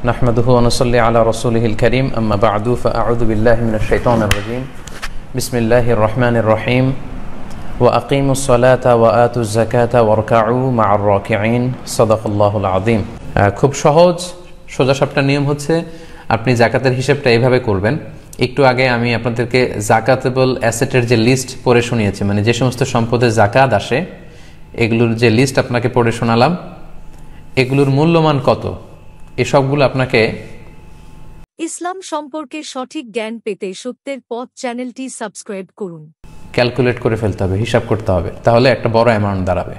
نحمده ونصلي على رسوله الكريم أما بعد فأعوذ بالله من الشيطان الرجيم بسم الله الرحمن الرحيم وأقيموا الصلاة وآتوا الزكاة واركعوا مع الراكعين صدق الله العظيم খুব সহজ সোজাসাপটা নিয়ম হচ্ছে আপনি যাকাতের হিসাবটা এইভাবে করবেন। একটু আগে আমি আপনাদেরকে জাকাতেবল অ্যাসেটের যে লিস্ট পড়ে শুনিয়েছি, মানে যে সমস্ত সম্পদের জাকাত আসে এগুলোর যে লিস্ট আপনাকে পড়ে শোনালাম, এগুলোর মূল্যমান কত, এসবগুলো আপনাকে ইসলাম সম্পর্কে সঠিক জ্ঞান পেতে সত্যের পথ চ্যানেলটি সাবস্ক্রাইব করুন। ক্যালকুলেট করে ফেলতে হবে, হিসাব করতে হবে, তাহলে একটা বড় অ্যামাউন্ট দাঁড়াবে।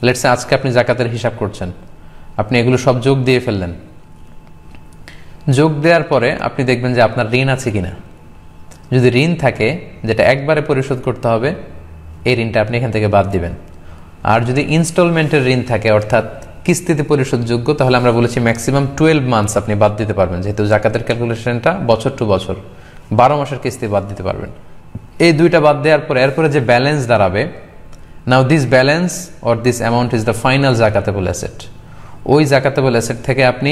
লেটস সে আজকে আপনি জাকাতের হিসাব করছেন, আপনি এগুলো সব যোগ দিয়ে ফেললেন। যোগ দেওয়ার পরে আপনি দেখবেন যে আপনার ঋণ আছে কিনা। যদি ঋণ থাকে যেটা একবারে পরিশোধ করতে হবে, এই ঋণটা আপনি এখান থেকে বাদ দিবেন। আর যদি ইনস্টলমেন্টের ঋণ থাকে অর্থাৎ কিস্তিতে পরিশোধযোগ্য, তাহলে আমরা বলেছি ম্যাক্সিমাম 12 মান্থস আপনি বাদ দিতে পারবেন, যেহেতু জাকাতের ক্যালকুলেশনটা বছর টু বছর, 12 মাসের কিস্তি বাদ দিতে পারবেন। এই দুইটা বাদ দেওয়ার পরে এরপরে যে ব্যালেন্স দাঁড়াবে, now this balance or this amount is the final zakatable asset. ওই জাকাতেবল অ্যাসেট থেকে আপনি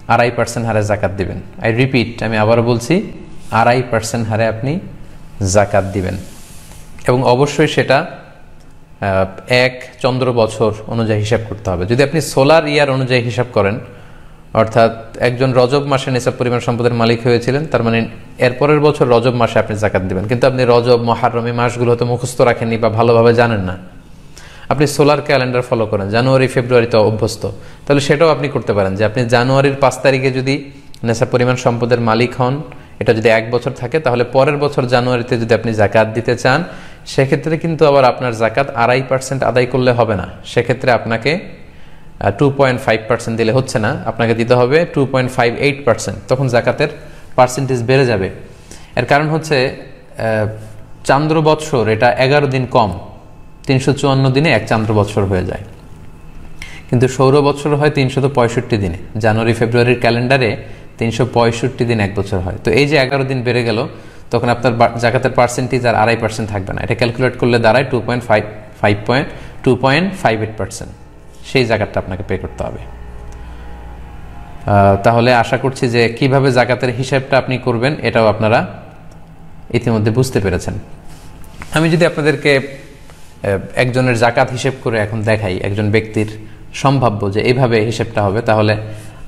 2.5% হারে জাকাত দিবেন। আই রিপিট, আমি আবারও বলছি, 2.5% হারে আপনি জাকাত দিবেন এবং অবশ্যই সেটা এক চন্দ্র বছর অনুযায়ী হিসাব করতে হবে। যদি আপনি সোলার ইয়ার অনুযায়ী হিসাব করেন, অর্থাৎ একজন রজব মাসে নিসাব পরিমাণ সম্পদের মালিক হয়েছিলেন, তার মানে এরপরের বছর রজব মাসে আপনি জাকাত দিবেন। কিন্তু আপনি রজব, মুহররম এই মাসগুলো হয়তো মুখস্থ রাখেননি বা ভালোভাবে জানেন না, আপনি সোলার ক্যালেন্ডার ফলো করেন, জানুয়ারি ফেব্রুয়ারিতে অভ্যস্ত, তাহলে সেটাও আপনি করতে পারেন যে আপনি জানুয়ারির 5 তারিখে যদি নিসাব পরিমাণ সম্পদের মালিক হন, এটা যদি 1 বছর থাকে, তাহলে পরের বছর জানুয়ারিতে যদি আপনি জাকাত দিতে চান, সেক্ষেত্রে কিন্তু আবার আপনার জাকাত 2.5% আদায় করলে হবে না। সেক্ষেত্রে আপনাকে 2.5% দিলে হচ্ছে না, আপনাকে দিতে হবে 2.58%। তখন জাকাতের পার্সেন্টেজ বেড়ে যাবে। এর কারণ হচ্ছে চান্দ্র বৎসর এটা 11 দিন কম, 354 দিনে এক চান্দ্র বৎসর হয়ে যায়, কিন্তু সৌর বৎসর হয় 365 দিনে। জানুয়ারি ফেব্রুয়ারির ক্যালেন্ডারে 365 দিন এক বছর হয়। তো এই যে 11 দিন বেড়ে গেল, তখন আপনার জাকাতের পার্সেন্টেজ আর 2.5% থাকবে না। এটা ক্যালকুলেট করলে দাঁড়ায় 2.58%। সেই জাকাতটা আপনাকে পে করতে হবে। তাহলে আশা করছি যে কিভাবে জাকাতের হিসাবটা আপনি করবেন এটাও আপনারা ইতিমধ্যে বুঝতে পেরেছেন। আমি যদি আপনাদেরকে একজনের জাকাত হিসেব করে এখন দেখাই, একজন ব্যক্তির সম্ভাব্য যে এইভাবে হিসেবটা হবে, তাহলে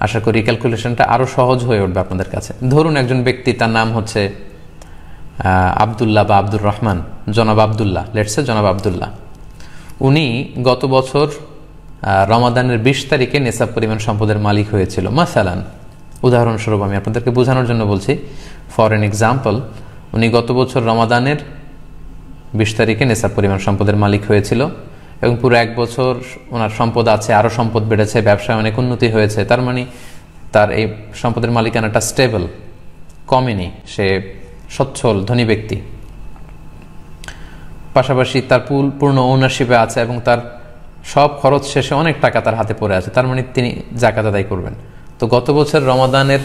আশা করি ক্যালকুলেশনটা আরও সহজ হয়ে উঠবে আপনাদের কাছে। ধরুন একজন ব্যক্তি, তার নাম হচ্ছে আবদুল্লাহ বা আব্দুর রহমান, জনাব আবদুল্লাহ, লেটসে জনাব আবদুল্লাহ। উনি গত বছর রমাদানের 20 তারিখে নিসাব পরিমাণ সম্পদের মালিক হয়েছিল। মাসালান, উদাহরণস্বরূপ আমি আপনাদেরকে বোঝানোর জন্য বলছি, ফর এন এক্সাম্পল, উনি গত বছর রমাদানের 20 তারিখে নিসাব পরিমাণ সম্পদের মালিক হয়েছিল এবং পুরো 1 বছর ওনার সম্পদ আছে, আরও সম্পদ বেড়েছে, ব্যবসায় অনেক উন্নতি হয়েছে। তার মানে তার এই সম্পদের মালিকানাটা স্টেবল, কমেনি, সে সচ্ছল ধনী ব্যক্তি। পাশাপাশি তার পূর্ণ ওনারশিপে আছে এবং তার সব খরচ শেষে অনেক টাকা তার হাতে পড়ে আছে, তার মানে তিনি জাকাত আদায় করবেন। তো গত বছর রমাদানের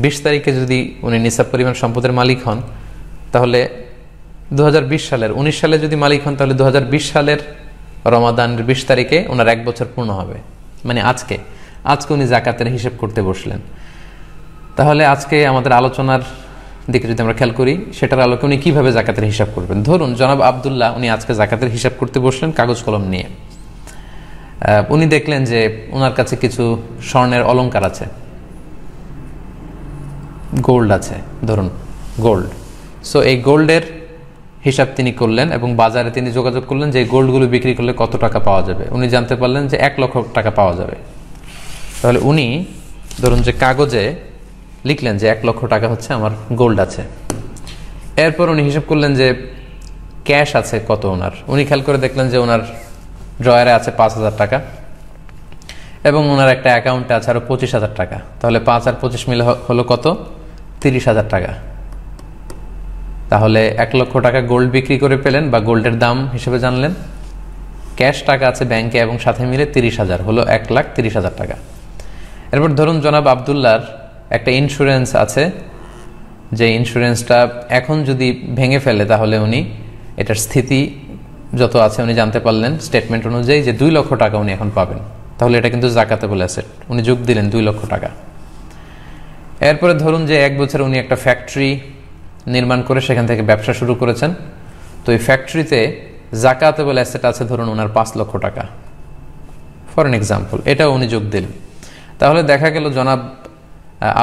20 তারিখে যদি উনি নিসাব পরিমাণ সম্পদের মালিক হন, তাহলে 2020 সালের 19 সালে যদি মালিক হন, তাহলে 2020 সালের রমাদানের 20 তারিখে ওনার 1 বছর পূর্ণ হবে। মানে আজকে উনি জাকাতের হিসেব করতে বসলেন। তাহলে আজকে আমাদের আলোচনার দিকে যদি আমরা খেয়াল করি, সেটার আলোকে উনি কীভাবে জাকাতের হিসাব করবেন। ধরুন জনাব আবদুল্লাহ উনি আজকে জাকাতের হিসাব করতে বসলেন কাগজ কলম নিয়ে। উনি দেখলেন যে ওনার কাছে কিছু স্বর্ণের অলংকার আছে, গোল্ড আছে, ধরুন গোল্ড। সো এই গোল্ডের হিসাব তিনি করলেন এবং বাজারে তিনি যোগাযোগ করলেন যে গোল্ডগুলো বিক্রি করলে কত টাকা পাওয়া যাবে। উনি জানতে পারলেন যে 1 লক্ষ টাকা পাওয়া যাবে। তাহলে উনি ধরুন যে কাগজে লিখলেন যে 1 লক্ষ টাকা হচ্ছে আমার গোল্ড আছে। এরপর উনি হিসাব করলেন যে ক্যাশ আছে কত ওনার। উনি খেয়াল করে দেখলেন যে ওনার ড্রয়ারে আছে 5,000 টাকা এবং ওনার একটা অ্যাকাউন্টে আছে আরও 25,000 টাকা। তাহলে 5 আর 25 মিলে হলো কত? 30,000 টাকা। তাহলে 1 লক্ষ টাকা গোল্ড বিক্রি করে পেলেন বা গোল্ডের দাম হিসেবে জানলেন। ক্যাশ টাকা আছে ব্যাংকে এবং সাথে মিলে 30,000, হলো 1,30,000 টাকা। এরপর ধরুন জনাব আবদুল্লাহর একটা ইন্স্যুরেন্স আছে, যে ইন্স্যুরেন্সটা এখন যদি ভেঙে ফেলে তাহলে উনি এটার স্থিতি যত আছে উনি জানতে পারলেন স্টেটমেন্ট অনুযায়ী যে 2 লক্ষ টাকা উনি এখন পাবেন। তাহলে এটা কিন্তু জাকাতেবল অ্যাসেট, উনি যোগ দিলেন 2 লক্ষ টাকা। এরপরে ধরুন যে 1 বছরে উনি একটা ফ্যাক্টরি নির্মাণ করে সেখান থেকে ব্যবসা শুরু করেছেন। তো এই ফ্যাক্টরিতে জাকাতেবল অ্যাসেট আছে ধরুন ওনার 5 লক্ষ টাকা, ফর এন এক্সাম্পল, এটাও উনি যোগ দিলেন। তাহলে দেখা গেল জনাব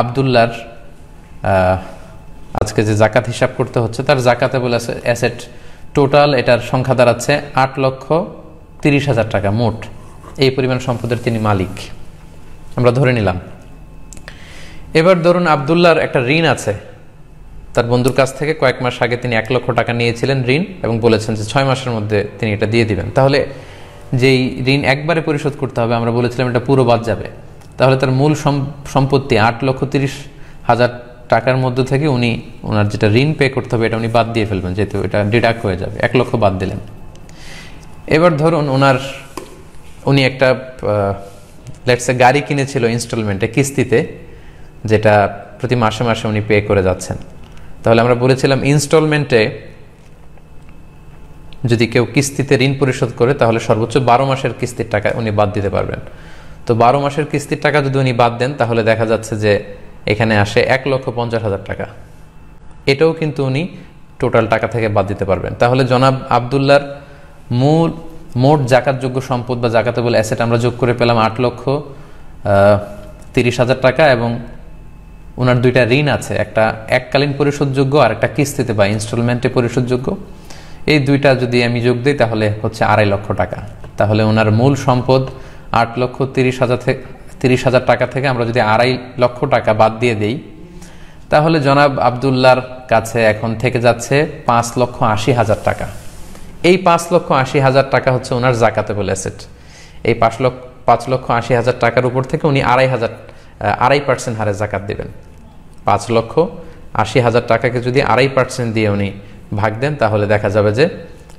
আবদুল্লার আজকে যে জাকাত হিসাব করতে হচ্ছে তার জাকাতেবল অ্যাসেট টোটাল এটার সংখ্যা দাঁড়াচ্ছে 8,30,000 টাকা মোট। এই পরিমাণ সম্পদের তিনি মালিক আমরা ধরে নিলাম। এবার ধরুন আবদুল্লার একটা ঋণ আছে, তার বন্ধুর কাছ থেকে কয়েক মাস আগে তিনি 1 লক্ষ টাকা নিয়েছিলেন ঋণ এবং বলেছেন যে 6 মাসের মধ্যে তিনি এটা দিয়ে দিবেন। তাহলে যেই ঋণ একবারে পরিশোধ করতে হবে আমরা বলেছিলাম এটা পুরো বাদ যাবে। তাহলে তার মূল সম্পত্তি 8,30,000 টাকার মধ্যে থেকে উনি ওনার যেটা ঋণ পে করতে হবে এটা উনি বাদ দিয়ে ফেলবেন, যেহেতু এটা ডিডাক্ট হয়ে যাবে, 1 লক্ষ বাদ দিলেন। এবার ধরুন উনি একটা লেটসে গাড়ি কিনেছিল ইনস্টলমেন্টে, কিস্তিতে, যেটা প্রতি মাসে মাসে উনি পে করে যাচ্ছেন। তাহলে আমরা বলেছিলাম ইনস্টলমেন্টে যদি কেউ কিস্তিতে ঋণ পরিশোধ করে তাহলে সর্বোচ্চ 12 মাসের কিস্তির টাকা উনি বাদ দিতে পারবেন। তো 12 মাসের কিস্তির টাকা যদি উনি বাদ দেন তাহলে দেখা যাচ্ছে যে এখানে আসে 1,50,000 টাকা। এটাও কিন্তু উনি টোটাল টাকা থেকে বাদ দিতে পারবেন। তাহলে জনাব আবদুল্লার মোট জাকাতযোগ্য সম্পদ বা জাকাতেবল অ্যাসেট আমরা যোগ করে পেলাম 8,30,000 টাকা, এবং ওনার 2টা ঋণ আছে, একটা এককালীন পরিশোধযোগ্য আর একটা কিস্তিতে বা ইনস্টলমেন্টে পরিশোধযোগ্য। এই 2টা যদি আমি যোগ দিই তাহলে হচ্ছে 2.5 লক্ষ টাকা। তাহলে ওনার মূল সম্পদ 8,30,000 টাকা থেকে আমরা যদি 2.5 লক্ষ টাকা বাদ দিয়ে দিই তাহলে জনাব আবদুল্লার কাছে এখন থেকে যাচ্ছে 5,80,000 টাকা। এই 5,80,000 টাকা হচ্ছে ওনার জাকাতেবল অ্যাসেট। এই 5,80,000 টাকার উপর থেকে উনি 2.5% হারে জাকাত দেবেন। 5,80,000 টাকাকে যদি 2.5% দিয়ে উনি ভাগ দেন তাহলে দেখা যাবে যে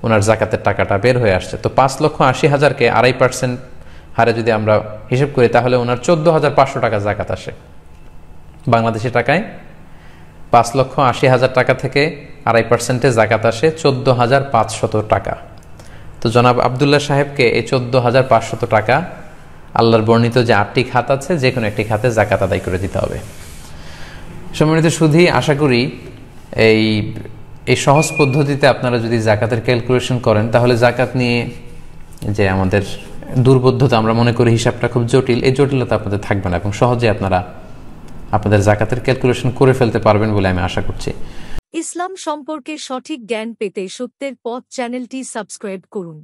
ওনার জাকাতের টাকাটা বের হয়ে আসছে। তো 5,80,000কে 2.5% হারে যদি আমরা হিসেব করি তাহলে ওনার 14,500 টাকা জাকাত আসে। বাংলাদেশি টাকায় 5,80,000 টাকা থেকে 2.5%-এ জাকাত আসে 14,500 টাকা। তো জনাব আবদুল্লাহ সাহেবকে এই 14,500 টাকা আল্লাহর বর্ণিত যে 8টি খাত আছে যে কোনো একটি খাতে জাকাত আদায় করে দিতে হবে। সম্মানিত সুধী, আশা করি এই সহজ পদ্ধতিতে আপনারা যদি জাকাতের ক্যালকুলেশন করেন তাহলে জাকাত নিয়ে যে আমাদের দুর্বোধ্যতা, আমরা মনে করি হিসাবটা খুব জটিল, এই জটিলতা আপনাদের থাকবে না এবং সহজে আপনারা আপনাদের জাকাতের ক্যালকুলেশন করে ফেলতে পারবেন বলে আমি আশা করছি। ইসলাম সম্পর্কে সঠিক জ্ঞান পেতে সত্যের পথ চ্যানেলটি সাবস্ক্রাইব করুন।